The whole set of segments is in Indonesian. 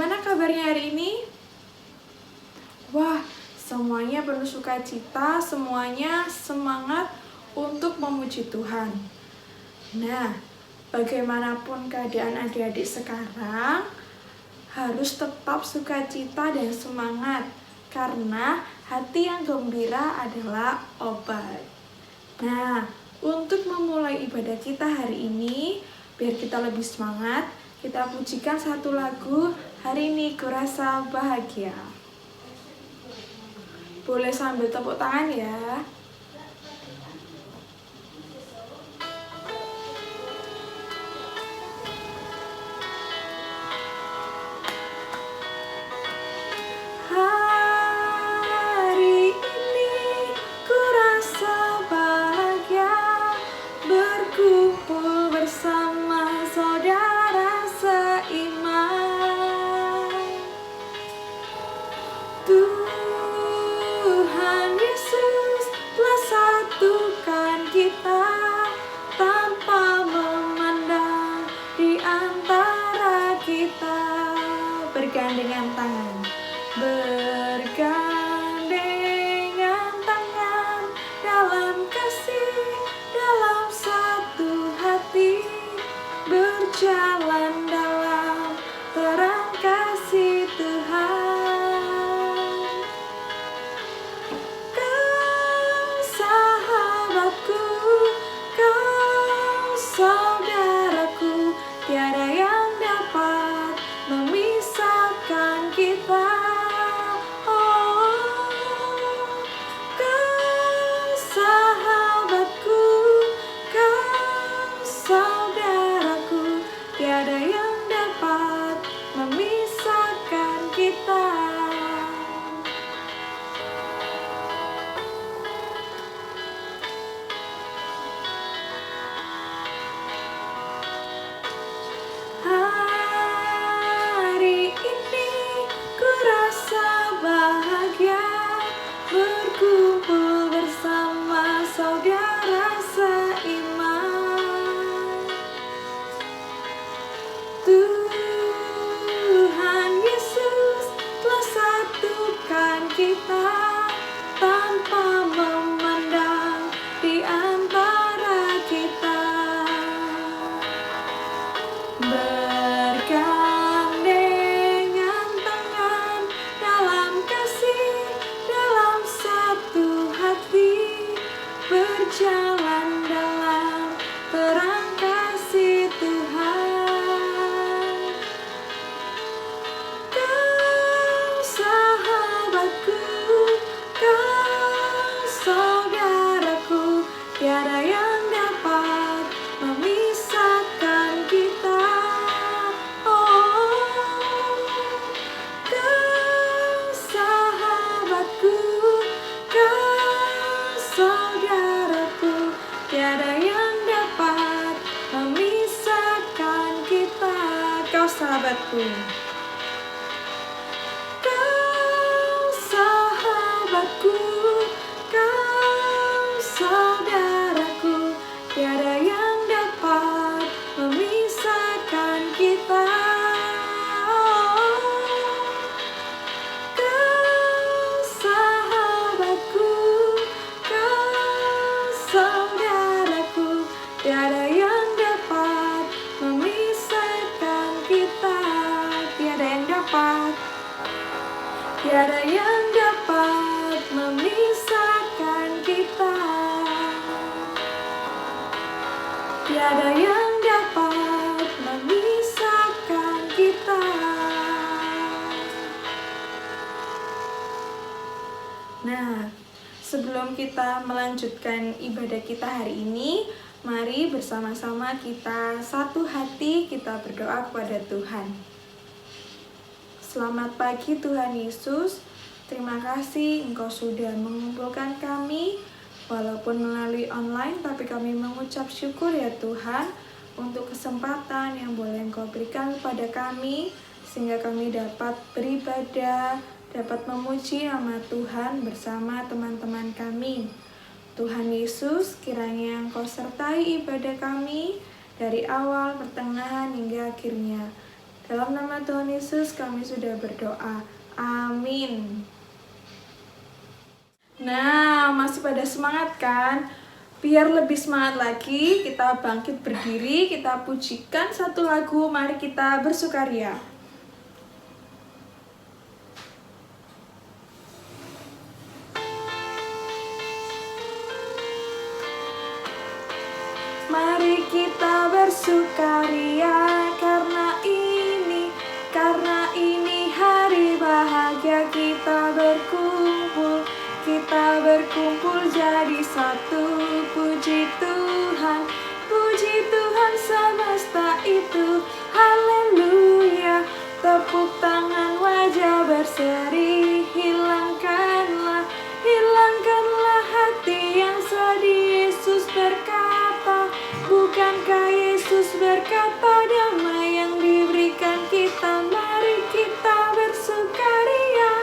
Bagaimana kabarnya hari ini? Wah, semuanya penuh sukacita, semuanya semangat untuk memuji Tuhan. Nah, bagaimanapun keadaan adik-adik sekarang, harus tetap sukacita dan semangat, karena hati yang gembira adalah obat. Nah, untuk memulai ibadah kita hari ini, biar kita lebih semangat, kita pujikan satu lagu, Hari Ini Kurasa Bahagia. Boleh sambil tepuk tangan ya. Hari ini kurasa bahagia, berkumpul bersama saudara seiman. Tuhan Yesus telah satukan kita tanpa memandang di antara kita. Bergandengan tangan, bergandengan tangan dalam kasih, dalam satu hati, berjalan dalam terang kasih Tuhan. Kau sahabatku, kau saudaraku, tiada yang dapat memisahkan kita. Oh, kau sahabatku, kau saudaraku, tiada yang dapat memisahkan kita. Hari ini kurasa bahagia, berkumpul bersama saudara seiman. Tuhan Yesus telah satukan kita tanpa memandang di antara kita. Bergandengan tangan dalam kasih, dalam satu hati, berjalan dalam terang kasih Tuhan. Kau sahabatku, kau saudaraku, tiada yang dapat memisahkan kita. Oh, kau sahabatku, kau saudaraku, tiada yang dapat memisahkan kita. Kau sahabatku, kau sahabatku, kau saudaraku, tiada yang dapat memisahkan kita. Kau sahabatku, kau saudaraku, tiada yang dapat memisahkan kita. Tiada yang dapat, tiada yang dapat memisahkan kita. Tiada yang dapat memisahkan kita. Nah, sebelum kita melanjutkan ibadah kita hari ini, mari bersama-sama kita satu hati kita berdoa kepada Tuhan. Selamat pagi Tuhan Yesus, terima kasih Engkau sudah mengumpulkan kami, walaupun melalui online, tapi kami mengucap syukur ya Tuhan, untuk kesempatan yang boleh Engkau berikan kepada kami, sehingga kami dapat beribadah, dapat memuji nama Tuhan bersama teman-teman kami. Tuhan Yesus, kiranya Engkau sertai ibadah kami dari awal, pertengahan, hingga akhirnya. Dalam nama Tuhan Yesus kami sudah berdoa. Amin. Nah, masih pada semangat kan? Biar lebih semangat lagi, kita bangkit berdiri, kita pujikan satu lagu, mari kita bersukaria. Mari kita bersukaria karena ini hari bahagia, kita berkumpul jadi satu. Puji Tuhan semesta itu, haleluya. Tepuk tangan, wajah berseri, hilangkanlah hati yang sedih. Yesus berkata, bukankah Yesus berkata, damai yang diberikan kita, mari kita bersukaria.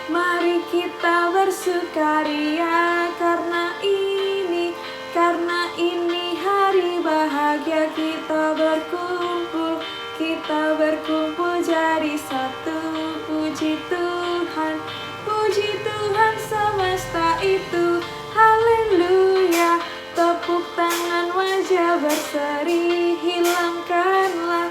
Mari kita bersukaria karena ini hari bahagia, kita berkumpul jadi satu. Puji Tuhan semesta itu, haleluya. Tepuk tangan, wajah berseri, hilangkanlah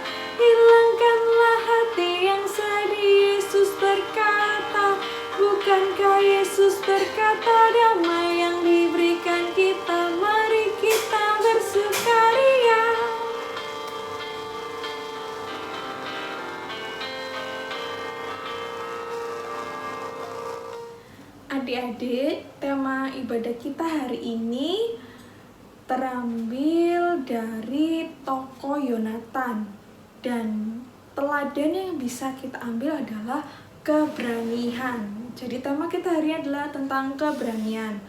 hati yang sedih. Yesus berkata, bukankah Yesus berkata, damai yang diberikan kita, mari kita bersukaria. Adik-adik, tema ibadah kita hari ini terambil dari tokoh Yonatan, dan teladan yang bisa kita ambil adalah keberanian. Jadi tema kita hari ini adalah tentang keberanian.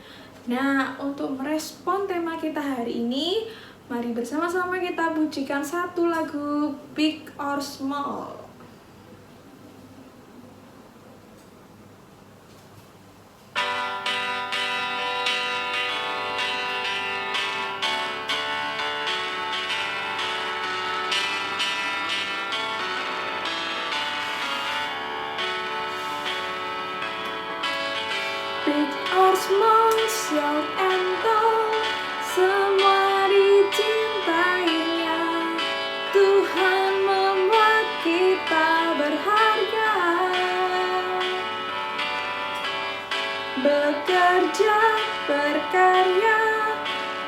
Nah, untuk merespon tema kita hari ini, mari bersama-sama kita pujikan satu lagu, Big or Small. Big or small, short and tall, semua dicintainya. Tuhan membuat kita berharga. Bekerja, berkarya,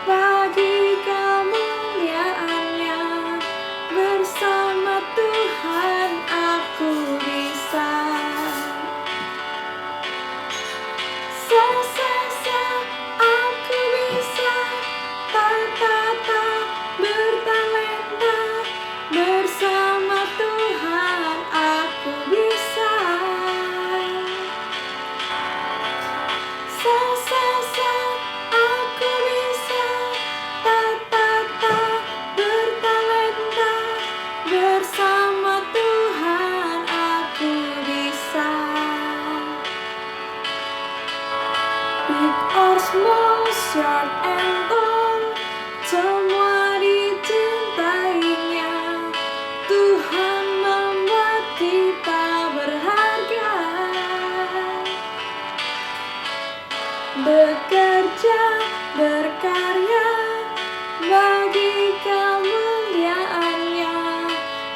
bagi kemuliaannya. Bersama Tuhan aku bisa. Aku bisa, bertalenta, bersama Tuhan aku bisa. Aku bisa, bertalenta, bersama Tuhan aku bisa. Big or small, short and tall, semua dicintainya. Tuhan membuat kita berharga. Bekerja, berkarya, bagi kemuliaannya.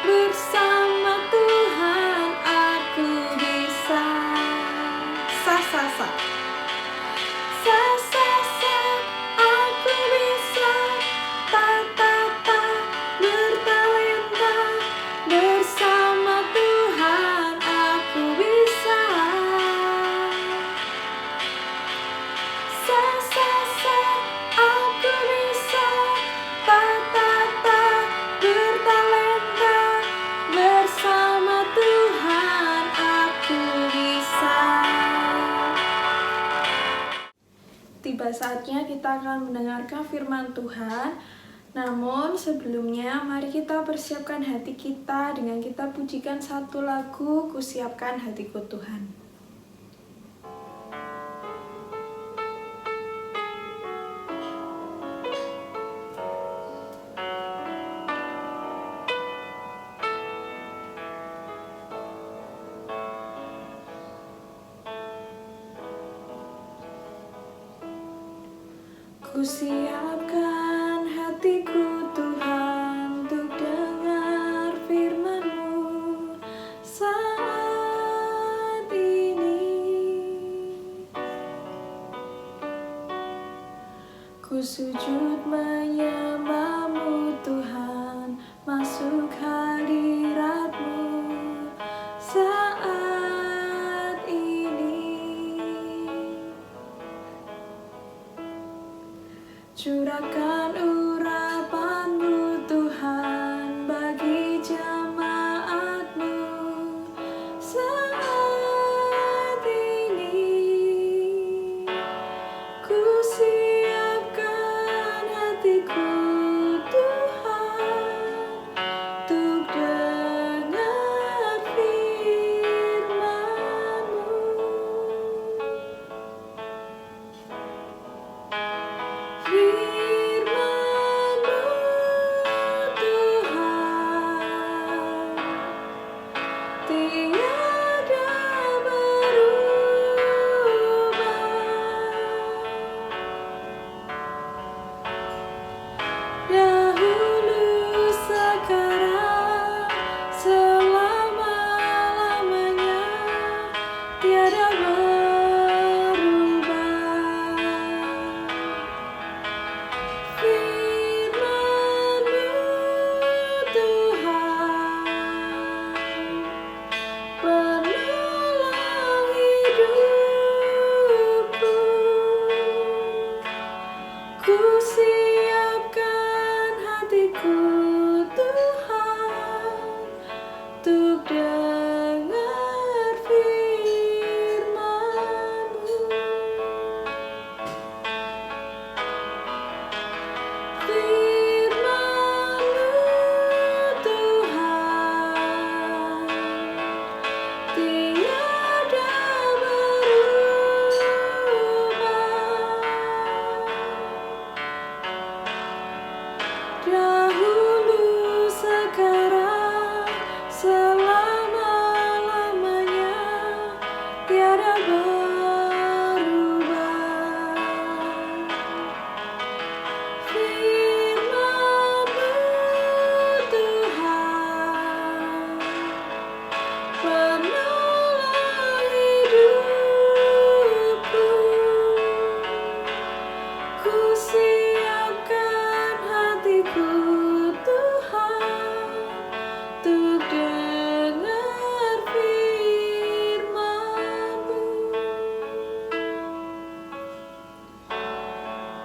Bersama Tuhan aku bisa. Aku bisa, bertalenta, bersama Tuhan aku bisa. Aku bisa, bertalenta, bersama Tuhan aku bisa. Tiba saatnya kita akan mendengarkan firman Tuhan. Namun sebelumnya mari kita persiapkan hati kita dengan kita pujikan satu lagu, Kusiapkan Hatiku Tuhan. Kusiapkan hatiku Tuhan untuk dengar firman-Mu saat ini. Ku sujud menyembah-Mu Tuhan, masuk hadirat-Mu saat ini. Curahkan urapan-Mu Tuhan bagi jemaat-Mu saat ini. Ku siapkan hatiku Tuhan untuk dengar firman-Mu. Firman-Mu Tuhan tiada berubah. Dahulu, sekarang, selama-lamanya tiada berubah. Firman-Mu Tuhan penolong hidupku. Ku siapkan hatiku Tuhan untuk dengar firman-Mu. Firman-Mu Tuhan tiada berubah. Dahulu, sekarang, selama-lamanya tiada berubah. Firman-Mu Tuhan penolong hidupku. Ku siapkan hatiku Tuhan untuk dengar firman-Mu.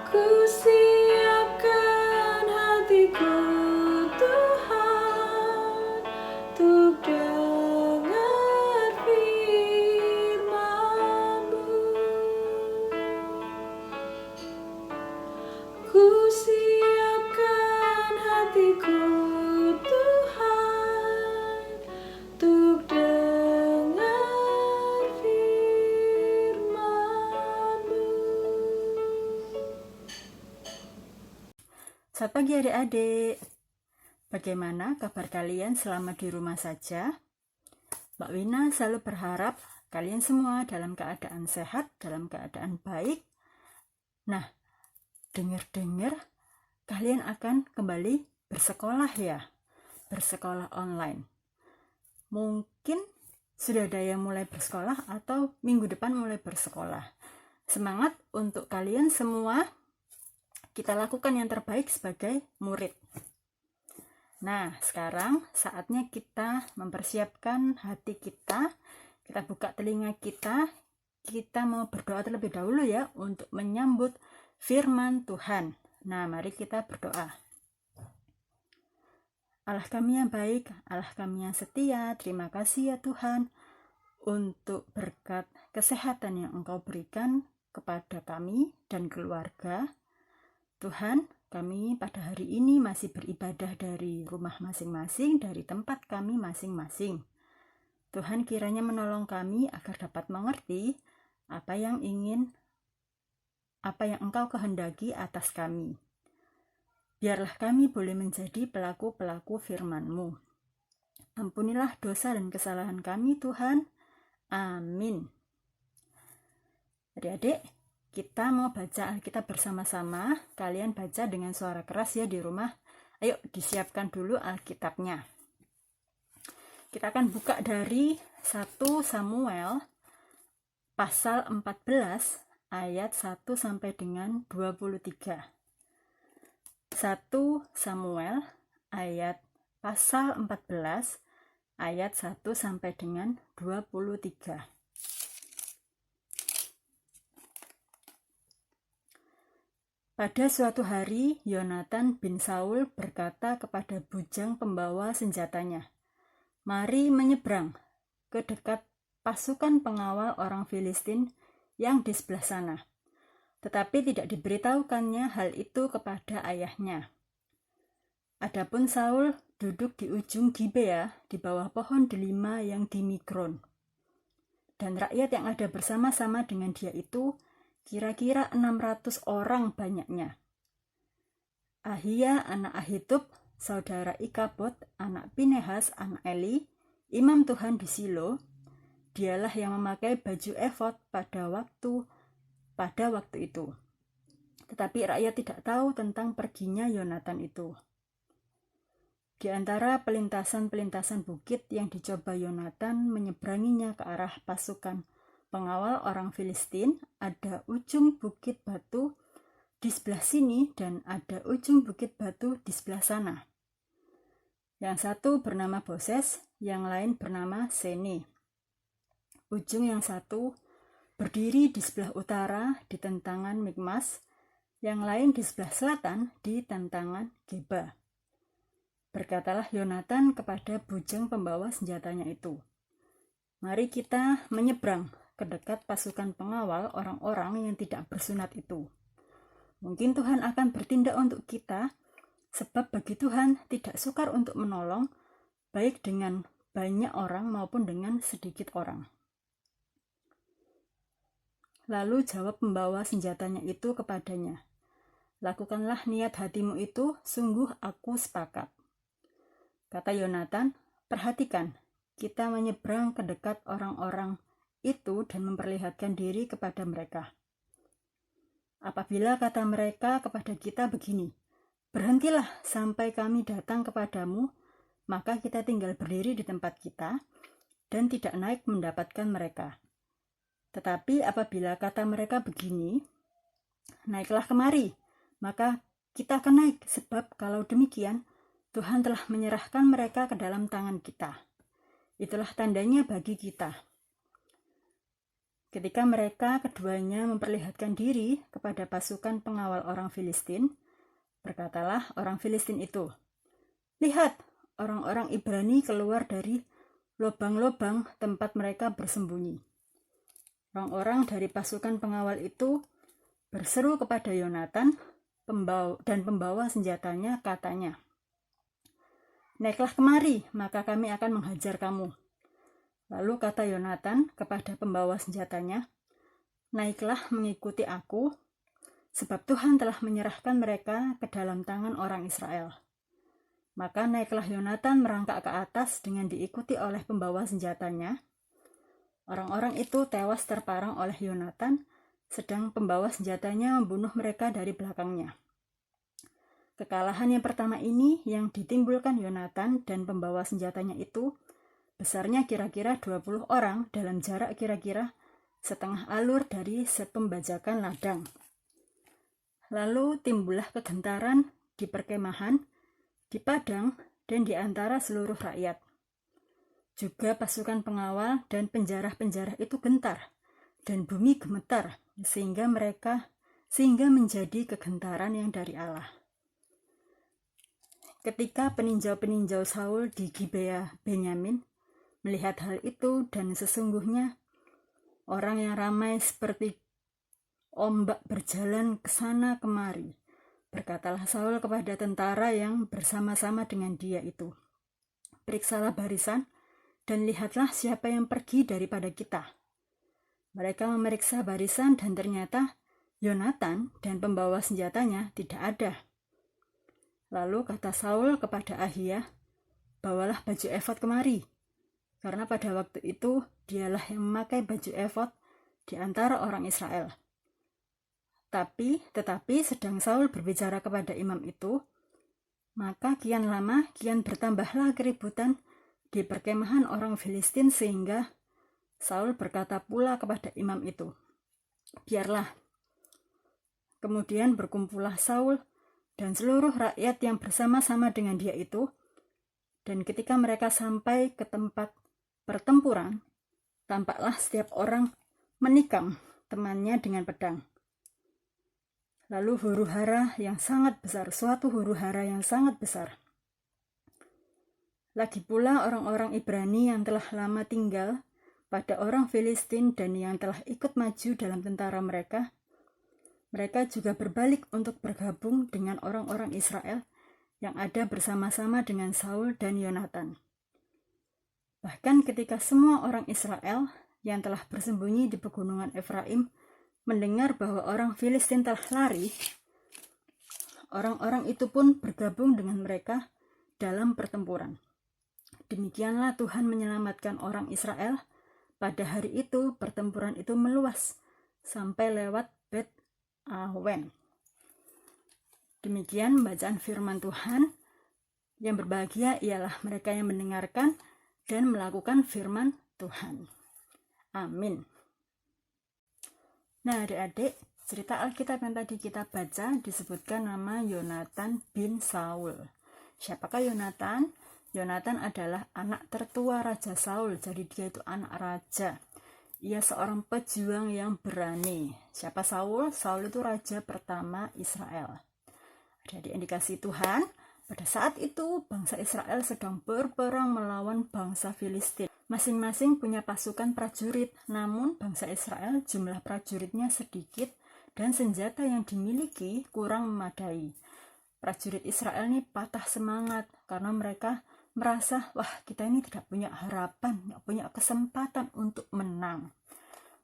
Ku siapkan hatiku Tuhan untuk dengar firman-Mu. Ku siapkan hatiku Tuhan untuk dengar firman-Mu. Selamat pagi adik-adik. Bagaimana kabar kalian selama di rumah saja? Mbak Wina selalu berharap kalian semua dalam keadaan sehat, dalam keadaan baik. Nah, dengar-dengar kalian akan kembali bersekolah ya, bersekolah online. Mungkin sudah ada yang mulai bersekolah atau minggu depan mulai bersekolah. Semangat untuk kalian semua. Kita lakukan yang terbaik sebagai murid. Nah, sekarang saatnya kita mempersiapkan hati kita. Kita buka telinga kita. Kita mau berdoa terlebih dahulu ya untuk menyambut firman Tuhan. Nah, mari kita berdoa. Allah kami yang baik, Allah kami yang setia, terima kasih ya Tuhan untuk berkat kesehatan yang Engkau berikan kepada kami dan keluarga. Tuhan, kami pada hari ini masih beribadah dari rumah masing-masing, dari tempat kami masing-masing. Tuhan kiranya menolong kami agar dapat mengerti apa yang Engkau kehendaki atas kami. Biarlah kami boleh menjadi pelaku-pelaku firman-Mu. Ampunilah dosa dan kesalahan kami Tuhan. Amin. Adik-adik, kita mau baca Alkitab bersama-sama. Kalian baca dengan suara keras ya di rumah. Ayo disiapkan dulu Alkitabnya. Kita akan buka dari 1 Samuel pasal 14 ayat 1 sampai dengan 23. 1 Samuel pasal 14 ayat 1 sampai dengan 23. Pada suatu hari, Yonatan bin Saul berkata kepada bujang pembawa senjatanya, "Mari menyeberang ke dekat pasukan pengawal orang Filistin yang di sebelah sana." Tetapi tidak diberitahukannya hal itu kepada ayahnya. Adapun Saul duduk di ujung Gibea di bawah pohon delima yang di Migron. Dan rakyat yang ada bersama-sama dengan dia itu kira-kira 600 orang banyaknya. Ahia anak Ahitub, saudara Ikabod, anak Pinehas, anak Eli, imam Tuhan di Silo, dialah yang memakai baju efod pada waktu itu. Tetapi rakyat tidak tahu tentang perginya Yonatan itu. Di antara pelintasan-pelintasan bukit yang dicoba Yonatan menyeberanginya ke arah pasukan pengawal orang Filistin, ada ujung bukit batu di sebelah sini dan ada ujung bukit batu di sebelah sana. Yang satu bernama Boses, yang lain bernama Sene. Ujung yang satu berdiri di sebelah utara di tentangan Mikmas, yang lain di sebelah selatan di tentangan Geba. Berkatalah Yonatan kepada bujang pembawa senjatanya itu, "Mari kita menyeberang ke dekat pasukan pengawal orang-orang yang tidak bersunat itu. Mungkin Tuhan akan bertindak untuk kita, sebab bagi Tuhan tidak sukar untuk menolong, baik dengan banyak orang maupun dengan sedikit orang." Lalu jawab pembawa senjatanya itu kepadanya, "Lakukanlah niat hatimu itu, sungguh aku sepakat." Kata Yonatan, "Perhatikan, kita menyeberang ke dekat orang-orang itu dan memperlihatkan diri kepada mereka. Apabila kata mereka kepada kita begini, 'Berhentilah sampai kami datang kepadamu,' maka kita tinggal berdiri di tempat kita dan tidak naik mendapatkan mereka. Tetapi apabila kata mereka begini, 'Naiklah kemari,' maka kita akan naik, sebab kalau demikian Tuhan telah menyerahkan mereka ke dalam tangan kita. Itulah tandanya bagi kita." Ketika mereka keduanya memperlihatkan diri kepada pasukan pengawal orang Filistin, berkatalah orang Filistin itu, "Lihat, orang-orang Ibrani keluar dari lubang-lubang tempat mereka bersembunyi." Orang-orang dari pasukan pengawal itu berseru kepada Yonatan dan pembawa senjatanya, katanya, "Naiklah kemari, maka kami akan menghajar kamu." Lalu kata Yonatan kepada pembawa senjatanya, "Naiklah mengikuti aku, sebab Tuhan telah menyerahkan mereka ke dalam tangan orang Israel." Maka naiklah Yonatan merangkak ke atas dengan diikuti oleh pembawa senjatanya. Orang-orang itu tewas terparang oleh Yonatan, sedang pembawa senjatanya membunuh mereka dari belakangnya. Kekalahan yang pertama ini yang ditimbulkan Yonatan dan pembawa senjatanya itu besarnya kira-kira 20 orang dalam jarak kira-kira setengah alur dari sepembajakan ladang. Lalu timbullah kegentaran di perkemahan, di padang, dan di antara seluruh rakyat. Juga pasukan pengawal dan penjarah-penjarah itu gentar, dan bumi gemetar, sehingga menjadi kegentaran yang dari Allah. Ketika peninjau-peninjau Saul di Gibea Benyamin melihat hal itu, dan sesungguhnya orang yang ramai seperti ombak berjalan ke sana kemari, berkatalah Saul kepada tentara yang bersama-sama dengan dia itu, "Periksalah barisan dan lihatlah siapa yang pergi daripada kita." Mereka memeriksa barisan dan ternyata Yonatan dan pembawa senjatanya tidak ada. Lalu kata Saul kepada Ahia, "Bawalah baju efod kemari." Karena pada waktu itu dialah yang memakai baju efod di antara orang Israel. Tetapi sedang Saul berbicara kepada imam itu, maka kian lama kian bertambahlah keributan di perkemahan orang Filistin, sehingga Saul berkata pula kepada imam itu, "Biarlah." Kemudian berkumpullah Saul dan seluruh rakyat yang bersama-sama dengan dia itu, dan ketika mereka sampai ke tempat pertempuran, tampaklah setiap orang menikam temannya dengan pedang. Lalu huru-hara yang sangat besar, suatu huru-hara yang sangat besar. Lagi pula orang-orang Ibrani yang telah lama tinggal pada orang Filistin dan yang telah ikut maju dalam tentara mereka juga berbalik untuk bergabung dengan orang-orang Israel yang ada bersama-sama dengan Saul dan Yonatan. Bahkan ketika semua orang Israel yang telah bersembunyi di pegunungan Efraim mendengar bahwa orang Filistin telah lari, orang-orang itu pun bergabung dengan mereka dalam pertempuran. Demikianlah Tuhan menyelamatkan orang Israel. Pada hari itu pertempuran itu meluas sampai lewat Bet Awen. Demikian bacaan firman Tuhan. Yang berbahagia ialah mereka yang mendengarkan dan melakukan firman Tuhan. Amin. Nah, adik-adik, cerita Alkitab yang tadi kita baca disebutkan nama Yonatan bin Saul. Siapakah Yonatan? Yonatan adalah anak tertua Raja Saul, jadi dia itu anak raja. Ia seorang pejuang yang berani. Siapa Saul? Saul itu raja pertama Israel. Jadi indikasi Tuhan, pada saat itu bangsa Israel sedang berperang melawan bangsa Filistin. Masing-masing punya pasukan prajurit, namun bangsa Israel jumlah prajuritnya sedikit dan senjata yang dimiliki kurang memadai. Prajurit Israel ini patah semangat karena mereka merasa, wah, kita ini tidak punya harapan, tidak punya kesempatan untuk menang.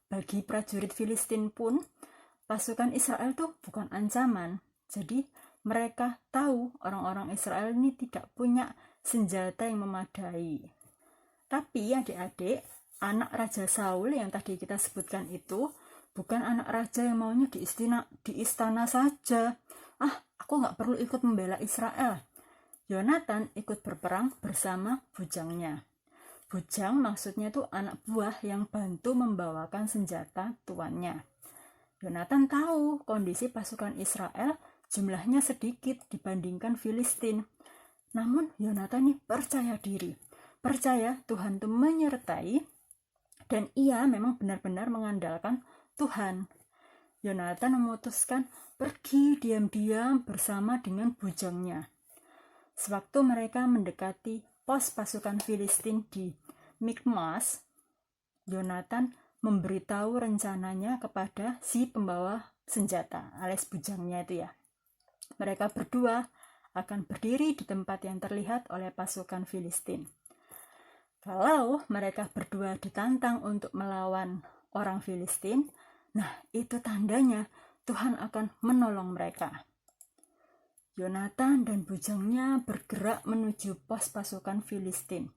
Bagi prajurit Filistin pun, pasukan Israel itu bukan ancaman. Jadi mereka tahu orang-orang Israel ini tidak punya senjata yang memadai. Tapi adik-adik, anak Raja Saul yang tadi kita sebutkan itu bukan anak raja yang maunya di istana saja. Aku nggak perlu ikut membela Israel. Yonatan ikut berperang bersama bujangnya. Bujang maksudnya itu anak buah yang bantu membawakan senjata tuannya. Yonatan tahu kondisi pasukan Israel jumlahnya sedikit dibandingkan Filistin. Namun Yonatan ini percaya diri. Percaya Tuhan itu menyertai dan ia memang benar-benar mengandalkan Tuhan. Yonatan memutuskan pergi diam-diam bersama dengan bujangnya. Sewaktu mereka mendekati pos pasukan Filistin di Mikmas, Yonatan memberitahu rencananya kepada si pembawa senjata alias bujangnya itu ya. Mereka berdua akan berdiri di tempat yang terlihat oleh pasukan Filistin. Kalau mereka berdua ditantang untuk melawan orang Filistin, nah itu tandanya Tuhan akan menolong mereka. Yonatan dan bujangnya bergerak menuju pos pasukan Filistin.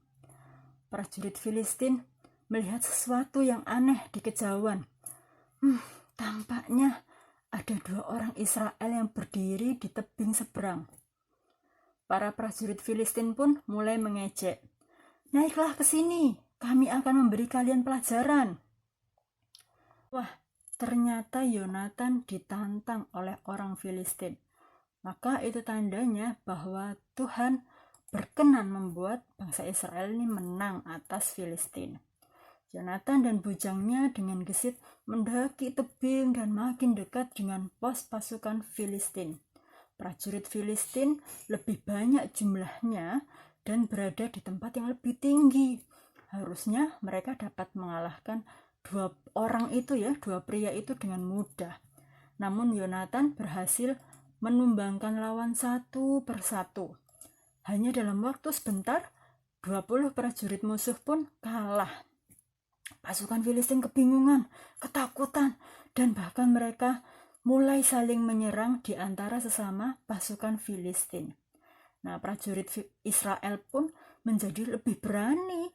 Prajurit Filistin melihat sesuatu yang aneh di kejauhan. Tampaknya ada 2 orang Israel yang berdiri di tebing seberang. Para prajurit Filistin pun mulai mengejek. "Naiklah ke sini, kami akan memberi kalian pelajaran." Wah, ternyata Yonatan ditantang oleh orang Filistin. Maka itu tandanya bahwa Tuhan berkenan membuat bangsa Israel ini menang atas Filistin. Yonatan dan bujangnya dengan gesit mendaki tebing dan makin dekat dengan pos pasukan Filistin. Prajurit Filistin lebih banyak jumlahnya dan berada di tempat yang lebih tinggi. Harusnya mereka dapat mengalahkan 2 orang itu ya, 2 pria itu dengan mudah. Namun Yonatan berhasil menumbangkan lawan satu persatu. Hanya dalam waktu sebentar, 20 prajurit musuh pun kalah. Pasukan Filistin kebingungan, ketakutan, dan bahkan mereka mulai saling menyerang di antara sesama pasukan Filistin. Nah, prajurit Israel pun menjadi lebih berani.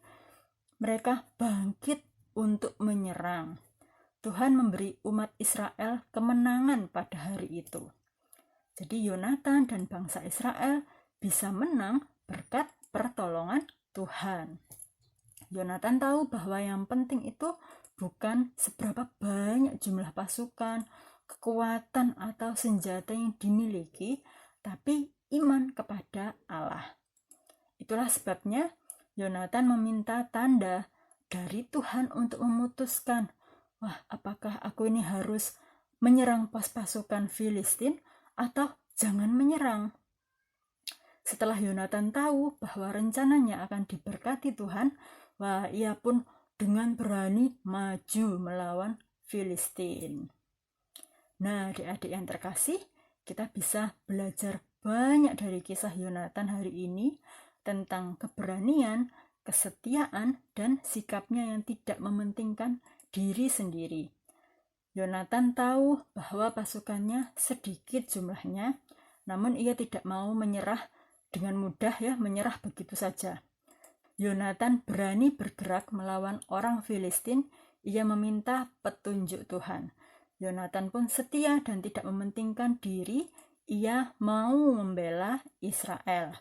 Mereka bangkit untuk menyerang. Tuhan memberi umat Israel kemenangan pada hari itu. Jadi Yonatan dan bangsa Israel bisa menang berkat pertolongan Tuhan. Yonatan tahu bahwa yang penting itu bukan seberapa banyak jumlah pasukan, kekuatan atau senjata yang dimiliki, tapi iman kepada Allah. Itulah sebabnya Yonatan meminta tanda dari Tuhan untuk memutuskan, apakah aku ini harus menyerang pos pasukan Filistin atau jangan menyerang. Setelah Yonatan tahu bahwa rencananya akan diberkati Tuhan, ia pun dengan berani maju melawan Filistin. Nah, adik-adik yang terkasih, kita bisa belajar banyak dari kisah Yonatan hari ini tentang keberanian, kesetiaan, dan sikapnya yang tidak mementingkan diri sendiri. Yonatan tahu bahwa pasukannya sedikit jumlahnya, namun ia tidak mau menyerah dengan mudah menyerah begitu saja. Yonatan berani bergerak melawan orang Filistin, ia meminta petunjuk Tuhan. Yonatan pun setia dan tidak mementingkan diri, ia mau membela Israel.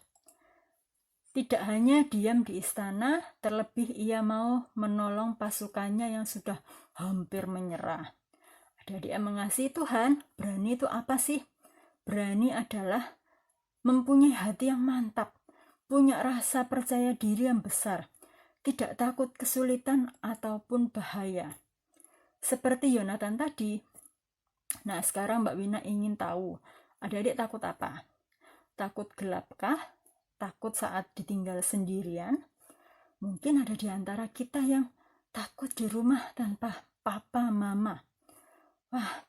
Tidak hanya diam di istana, terlebih ia mau menolong pasukannya yang sudah hampir menyerah. Adik-adik yang mengasihi Tuhan, berani itu apa sih? Berani adalah mempunyai hati yang mantap, punya rasa percaya diri yang besar, tidak takut kesulitan ataupun bahaya. Seperti Yonatan tadi. Nah, sekarang Mbak Wina ingin tahu, adik-adik takut apa? Takut gelapkah? Takut saat ditinggal sendirian? Mungkin ada di antara kita yang takut di rumah tanpa papa, mama.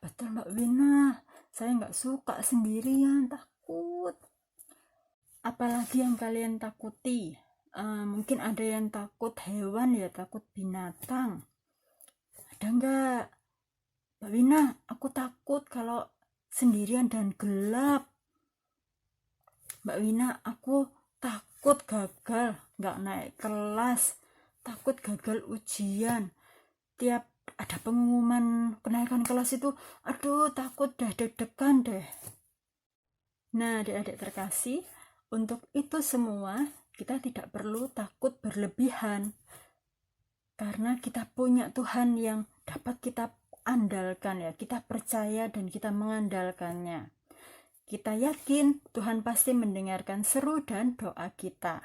Betul Mbak Wina, saya nggak suka sendirian, takut. Apalagi yang kalian takuti? Mungkin ada yang takut hewan takut binatang. Ada nggak? Mbak Wina, aku takut kalau sendirian dan gelap. Mbak Wina, aku takut gagal, nggak naik kelas, takut gagal ujian. Tiap ada pengumuman kenaikan kelas itu, takut deg-degan deh. Nah, adik-adik terkasih, untuk itu semua kita tidak perlu takut berlebihan, karena kita punya Tuhan yang dapat kita andalkan kita percaya dan kita mengandalkannya. Kita yakin Tuhan pasti mendengarkan seru dan doa kita.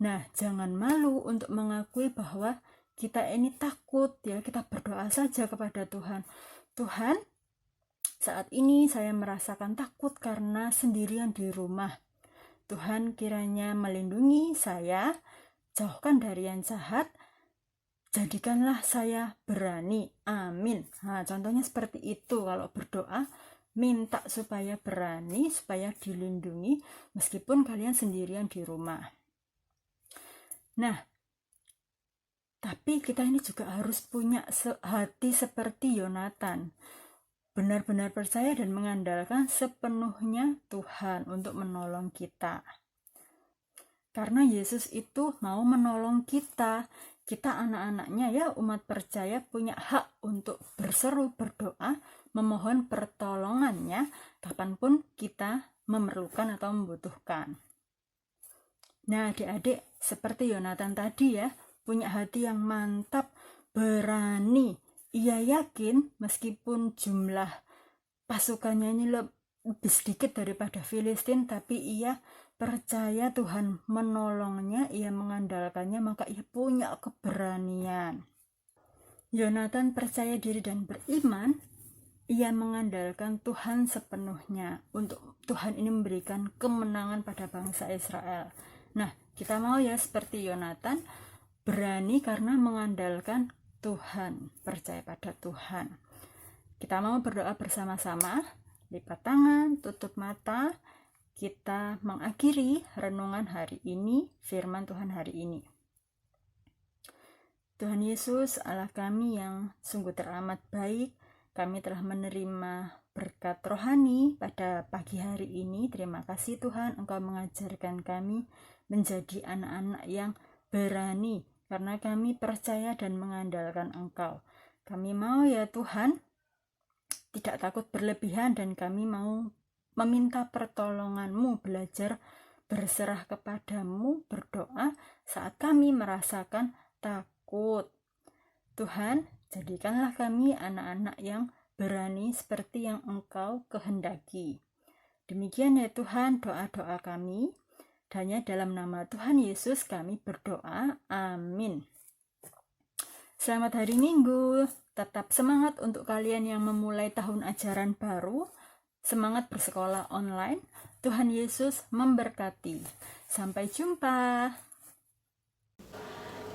Nah, jangan malu untuk mengakui bahwa kita ini takut kita berdoa saja kepada Tuhan. Tuhan, saat ini saya merasakan takut karena sendirian di rumah. Tuhan kiranya melindungi saya, jauhkan dari yang jahat, jadikanlah saya berani. Amin. Nah, contohnya seperti itu kalau berdoa, minta supaya berani, supaya dilindungi meskipun kalian sendirian di rumah. Nah, tapi kita ini juga harus punya hati seperti Yonatan. Benar-benar percaya dan mengandalkan sepenuhnya Tuhan untuk menolong kita. Karena Yesus itu mau menolong kita. Kita anak-anaknya umat percaya punya hak untuk berseru, berdoa, memohon pertolongannya kapanpun kita memerlukan atau membutuhkan. Nah, adik-adik seperti Yonatan tadi punya hati yang mantap, berani. Ia yakin meskipun jumlah pasukannya ini lebih sedikit daripada Filistin, tapi ia percaya Tuhan menolongnya, ia mengandalkannya, maka ia punya keberanian. Yonatan percaya diri dan beriman, ia mengandalkan Tuhan sepenuhnya. Untuk Tuhan ini memberikan kemenangan pada bangsa Israel. Nah, kita mau seperti Yonatan, berani karena mengandalkan Tuhan, percaya pada Tuhan. Kita mau berdoa bersama-sama, lipat tangan, tutup mata. Kita mengakhiri renungan hari ini, firman Tuhan hari ini. Tuhan Yesus, Allah kami yang sungguh teramat baik, kami telah menerima berkat rohani pada pagi hari ini. Terima kasih Tuhan, Engkau mengajarkan kami menjadi anak-anak yang berani, karena kami percaya dan mengandalkan Engkau. Kami mau ya Tuhan tidak takut berlebihan, dan kami mau meminta pertolongan-Mu, belajar berserah kepadamu, berdoa saat kami merasakan takut. Tuhan, jadikanlah kami anak-anak yang berani seperti yang Engkau kehendaki. Demikian ya Tuhan doa-doa kami. Hanya dalam nama Tuhan Yesus kami berdoa. Amin. Selamat hari Minggu. Tetap semangat untuk kalian yang memulai tahun ajaran baru. Semangat bersekolah online. Tuhan Yesus memberkati. Sampai jumpa.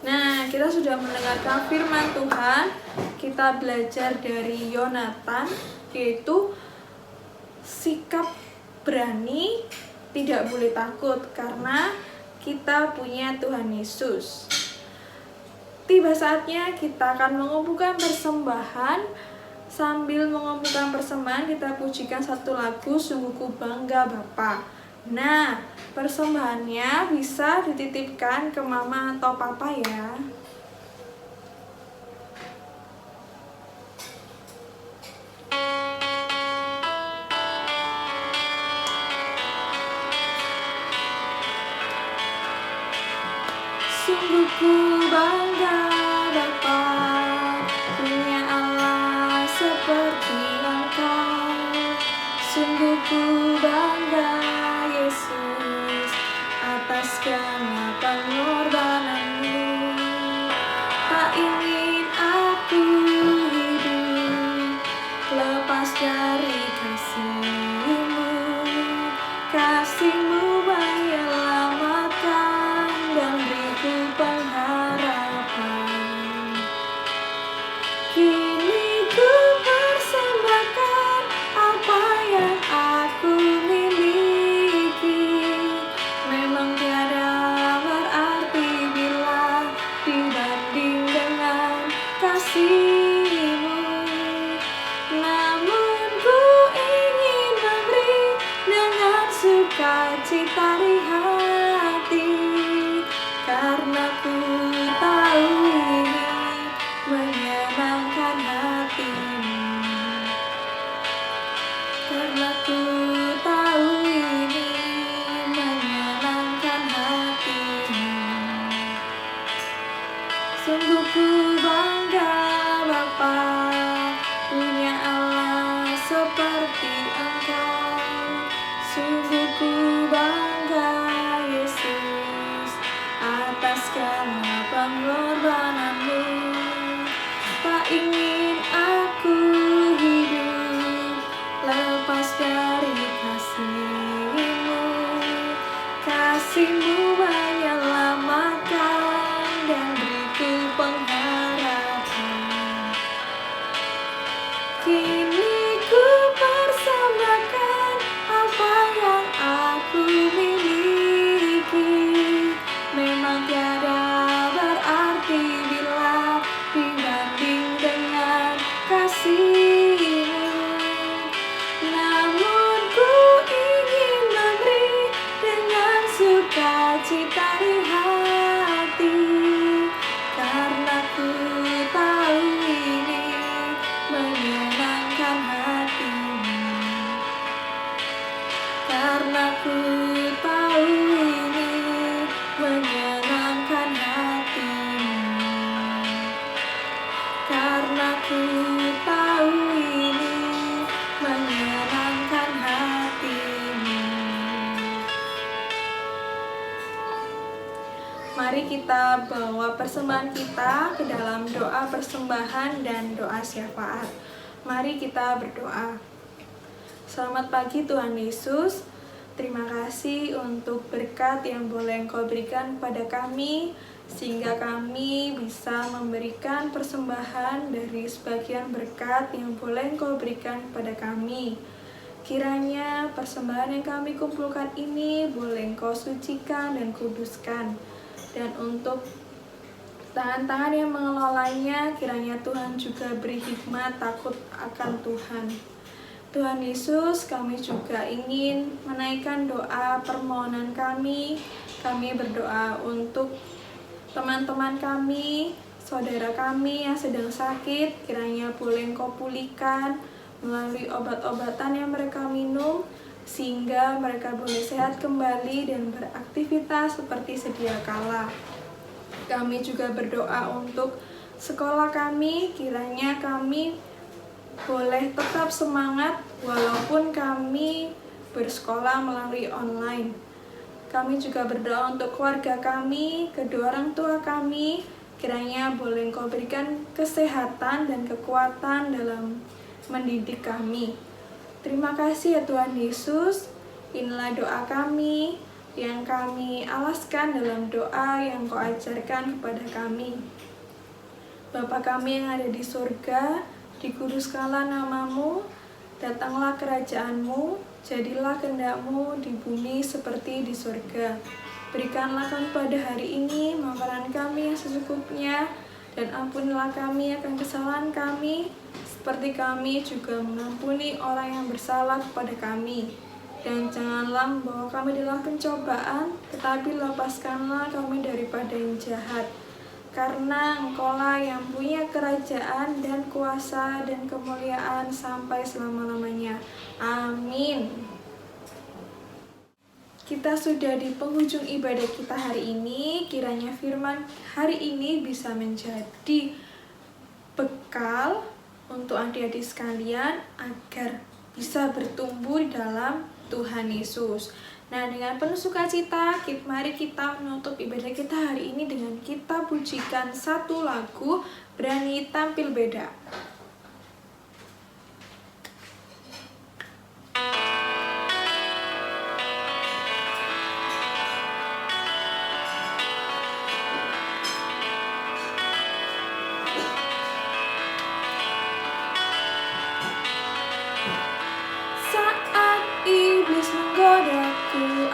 Nah, kita sudah mendengarkan firman Tuhan. Kita belajar dari Yonatan, yaitu sikap berani, tidak boleh takut karena kita punya Tuhan Yesus. Tiba saatnya kita akan mengumpulkan persembahan. Sambil mengumpulkan persembahan, kita pujikan satu lagu, Sungguh Ku Bangga Bapa. Nah, persembahannya bisa dititipkan ke mama atau papa ya. Sungguh ku bangga Bapa, punya Allah seperti Engkau. Sungguh ku bangga Yesus atas segala pengorbanan-Mu. Tak ingin aku hidup lepas dari kasih-Mu. Kasih-Mu menyelamatkan dan beriku pengharapan. Kini ku persembahkan apa yang aku miliki. Memang tiada berarti bila dibanding dengan kasih-Mu. Namun ku ingin memberi dengan sukacita di hati, karena ku tahu ini menyenangkan hati-Mu. Karena ku tahu ini menyenangkan hati-Mu. Sungguh ku bangga Bapa, punya Allah seperti Engkau. Sungguh ku bangga Yesus atas segala pengorbanan-Mu. Tak ingin aku hidup lepas dari kasih-Mu. Kasih-Mu menyelamatkan dan beriku pengharapan. Kini ku persembahkan apa yang aku miliki. Memang tiada berarti bila dibanding dengan kasih-Mu. Namun ku ingin memberi dengan sukacita di hati, karena ku tahu ini menyenangkan hati-Mu. Karena ku tahu ini menyenangkan hati-Mu. Karena ku tahu ini menyenangkan hati-Mu. Mari kita bawa persembahan kita ke dalam doa persembahan dan doa syafaat. Mari kita berdoa. Selamat pagi Tuhan Yesus. Terima kasih untuk berkat yang boleh Engkau berikan kepada kami, sehingga kami bisa memberikan persembahan dari sebagian berkat yang boleh Engkau berikan kepada kami. Kiranya persembahan yang kami kumpulkan ini boleh Engkau sucikan dan kuduskan. Dan untuk tangan-tangan yang mengelolanya, kiranya Tuhan juga beri hikmat takut akan Tuhan. Tuhan Yesus, kami juga ingin menaikkan doa permohonan kami. Kami berdoa untuk teman-teman kami, saudara kami yang sedang sakit, kiranya boleh Engkau pulihkan melalui obat-obatan yang mereka minum, sehingga mereka boleh sehat kembali dan beraktivitas seperti sedia kala. Kami juga berdoa untuk sekolah kami, kiranya kami boleh tetap semangat walaupun kami bersekolah melalui online. Kami juga berdoa untuk keluarga kami, kedua orang tua kami, kiranya boleh Engkau berikan kesehatan dan kekuatan dalam mendidik kami. Terima kasih ya Tuhan Yesus. Inilah doa kami yang kami alaskan dalam doa yang Kau ajarkan kepada kami. Bapa kami yang ada di surga, dikuduskanlah namamu, datanglah kerajaan-Mu, jadilah kehendak-Mu di bumi seperti di surga. Berikanlah kami pada hari ini makanan kami yang secukupnya, dan ampunilah kami akan kesalahan kami, seperti kami juga mengampuni orang yang bersalah kepada kami. Dan janganlah membawa kami dalam pencobaan, tetapi lepaskanlah kami daripada yang jahat. Karena Engkau-lah yang punya kerajaan dan kuasa dan kemuliaan sampai selama-lamanya. Amin. Kita sudah di penghujung ibadah kita hari ini. Kiranya firman hari ini bisa menjadi bekal untuk adik-adik sekalian agar bisa bertumbuh dalam Tuhan Yesus. Nah, dengan penuh sukacita, mari kita menutup ibadah kita hari ini dengan kita pujikan satu lagu, Berani Tampil Beda.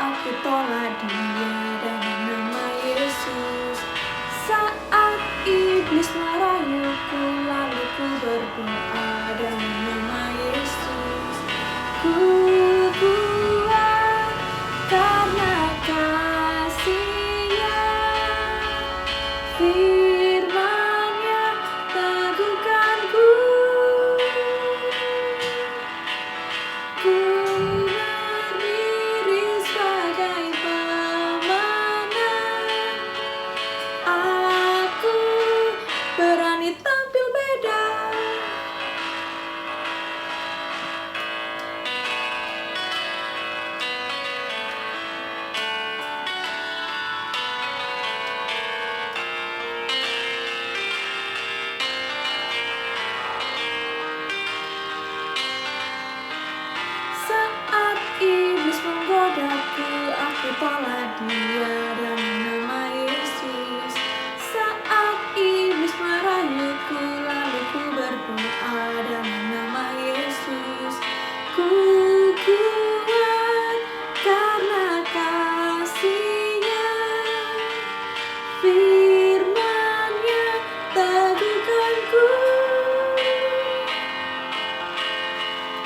Aku tolak dia dengan nama Yesus. Saat iblis merayuku, lalu ku berdoa dengan nama Yesus. Ku kuat karena kasih-Nya, firman-Nya teguhkanku. Ku aku tolak dia dengan nama Yesus. Saat iblis merayuku, lalu ku berdoa dengan nama Yesus. Ku kuat karena kasih-Nya, firman-Nya teguhkanku.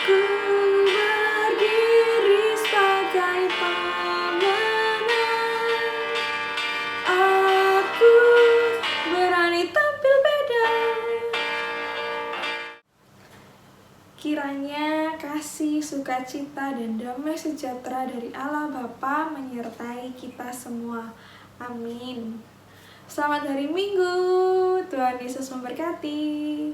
Ku berdiri sebagai kiranya kasih, sukacita, dan damai sejahtera dari Allah Bapa menyertai kita semua. Amin. Selamat hari Minggu. Tuhan Yesus memberkati.